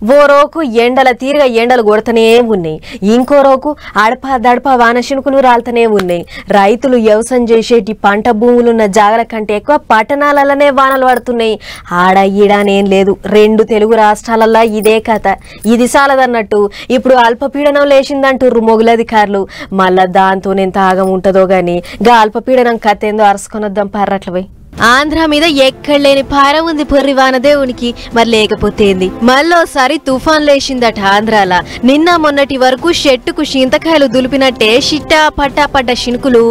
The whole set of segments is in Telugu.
ఓ రోజు ఎండల తీరుగా ఎండలు కొడతనే ఉన్నాయి, ఇంకో రోజు అడప దడప వాన చినుకులు రాలుతూనే ఉన్నాయి. రైతులు వ్యవసాయం చేసేటి పంట భూములున్న జాగల కంటే ఎక్కువ పట్టణాలలోనే వానలు పడుతున్నాయి. ఆడ ఈడానేం లేదు, రెండు తెలుగు రాష్ట్రాలల్లో ఇదే కథ. ఇది సాలదన్నట్టు ఇప్పుడు అల్పపీడనం లేచిందంటుర్రు మొగులధికారులు. మళ్ళా దాంతో ఎంత ఆగం ఉంటుందో గాని గా అల్పపీడనం కథ ఏందో అరుసుకొనొద్దాం పర్రట్లవై. ఆంధ్ర మీద ఎక్కడలేని భారం ఉంది పొర్రి వానదేవునికి, మరి లేకపోతే ఏంది? మళ్ళోసారి తుఫాన్ లేచిందట ఆంధ్రాల. నిన్న మొన్నటి వరకు చెట్టుకు చింతకాయలు దులిపినట్టే షిట్టా పట్టా పడ్డ శినుకులు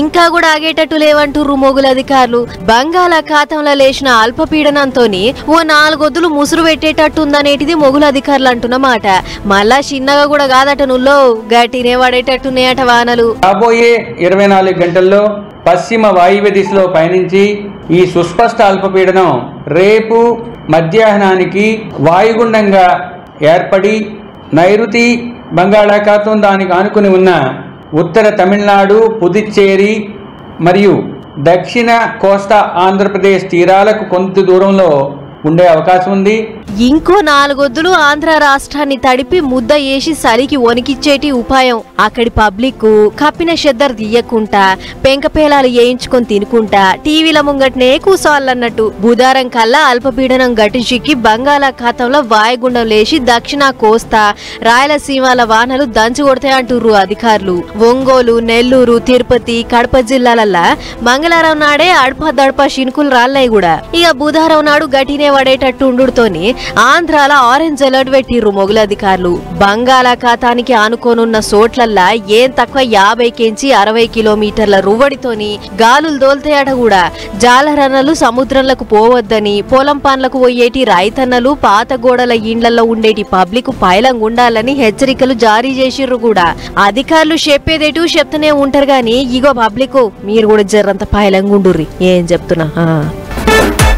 ఇంకా కూడా ఆగేటట్టు లేవంటుర్రు మొగులధికారులు. బంగాళాఖాతంలో లేచిన అల్పపీడనంతోని ఓ 4 వద్దులు ముసురు పెట్టేటట్టుందనేటిది మొగులధికారులు అంటున్న మాట. మళ్ళా చిన్నగా కూడా కాదట నుల్లో, గట్టినే పడేటట్టున్నాయట వానలు. రాబోయే 24 గంటల్లో పశ్చిమ వాయువ్య దిశలో పయనించి ఈ సుస్పష్ట అల్పపీడనం రేపు మధ్యాహ్నానికి వాయుగుండంగా ఏర్పడి నైరుతి బంగాళాఖాతం దానికి ఆనుకుని ఉన్న ఉత్తర తమిళనాడు, పుదుచ్చేరి మరియు దక్షిణ కోస్తా ఆంధ్రప్రదేశ్ తీరాలకు కొంత దూరంలో ఉండే అవకాశం ఉంది. ఇంకో 4 వద్దులు ఆంధ్ర రాష్ట్రాన్ని తడిపి ముద్ద వేసి సలికి వణికిచ్చేటి ఉపాయం. అక్కడి పబ్లిక్ కప్పిన షెద్దర్ తీయకుండా పెంకపేలాలు వేయించుకొని తినుకుంటా టీవీల ముంగట్నే కూసోవాలన్నట్టు. బుధవారం కల్లా అల్పపీడనం గట్టి చిక్కి బంగాళాఖాతంలో వాయుగుండం లేచి దక్షిణ కోస్తా రాయలసీమల వానలు దంచి కొడతాయంటుర్రు అధికారులు. ఒంగోలు, నెల్లూరు, తిరుపతి, కడప జిల్లాలల్లా మంగళవారం నాడే అడప దడప శినుకులు రాళ్ళయి కూడా. ఇక బుధవారం నాడు గట్టినే పడేటట్టు ఉండుతోని ఆంధ్రాల ఆరెంజ్ అలర్ట్ పెట్టిర్రు మొగులధికారులు. బంగాళాఖాతానికి ఆనుకోనున్న సోట్లల్లా ఏం తక్కువ 50-60 కిలోమీటర్ల రువ్వడితోని గాలులు దోల్తాయట కూడా. జాలరన్నలు సముద్రంలకు పోవద్దని, పొలం పనులకు పోయేటి రైతన్నలు పాత గోడల ఇండ్లలో ఉండేటి పబ్లిక్ పైలంగా ఉండాలని హెచ్చరికలు జారీ చేసిర్రు కూడా. అధికారులు చెప్పేదేటు చెప్తూనే ఉంటారు గాని ఇగో పబ్లిక్ మీరు కూడా జర్రంత పైలంగా ఉండుర్రి. ఏం చెప్తున్నా